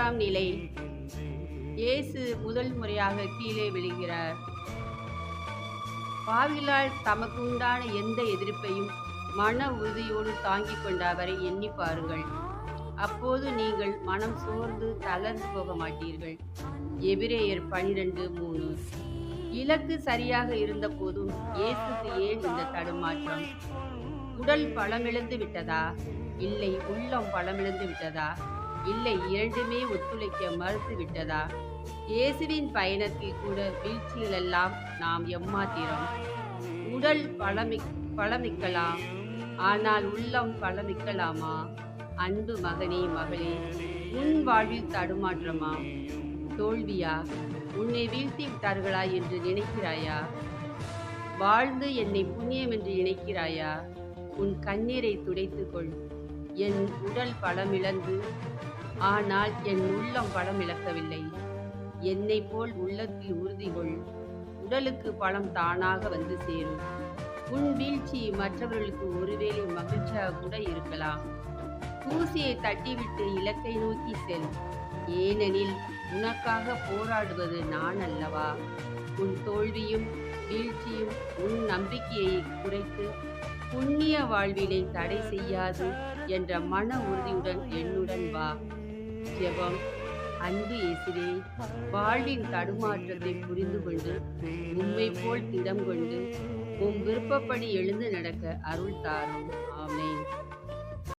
3ஆம் நிலை. இயேசு முதல் முறையாக கீழே விழுகிறார். பாவிகளால் தமக்கு உண்டான எந்த எதிர்ப்பையும் மன உறுதியோடு தாங்கிக் கொண்ட அவரை எண்ணி பாருங்கள். அப்போது நீங்கள் மனம் சோர்ந்து தளர்ந்து போக மாட்டீர்கள். எபிரேயர் 12:3. இலக்கு சரியாக இருந்த போதும் இயேசுக்கு ஏன் இந்த தடுமாற்றம்? உடல் பலமிழந்து விட்டதா? இல்லை, உள்ளம் பலமிழந்து விட்டதா? இல்லை, இரண்டுமே ஒத்துழைக்க மறுத்து விட்டதா? இயேசுவின் பயணத்தில் கூட வீழ்ச்சிகளெல்லாம் நாம் எம்மாத்திரம். உடல் பலமிக்கலாம், ஆனால் உள்ளம் பலமிக்கலாமா? அன்பு மகனே, மகளே, உன் வாழ்வில் தடுமாற்றமா? தோல்வியா? உன்னை வீழ்த்தி விட்டார்களா என்று நினைக்கிறாயா? வாழ்ந்து என்னை புண்ணியம் என்று நினைக்கிறாயா? உன் கண்ணீரை துடைத்துக்கொள். என் உடல் பலமிழந்து, ஆனால் என் உள்ளம் பலமிழக்கவில்லை. என்னை போல் உள்ளத்தில் உறுதி கொள். உடலுக்கு பலம் தானாக வந்து சேரும். உன் வீழ்ச்சி மற்றவர்களுக்கு ஒருவேளை மகிழ்ச்சியாக கூட இருக்கலாம். தூசியை தட்டிவிட்டு இலக்கை நோக்கி செல். ஏனெனில் உனக்காக போராடுவது நான் அல்லவா? உன் தோல்வியும் வீழ்ச்சியும் உன் நம்பிக்கையை குறைத்து புண்ணிய வாழ்வினை தடை செய்யாது என்ற மன உறுதியுடன் என்னுடன் வா. ஜெபம். அன்பு இயேசுவே, வாழ்வின் தடுமாற்றத்தை புரிந்து கொண்டு உம்மை போல் திடம் கொண்டு உம் விருப்பப்படி எழுந்து நடக்க அருள் தாரும். ஆமென்.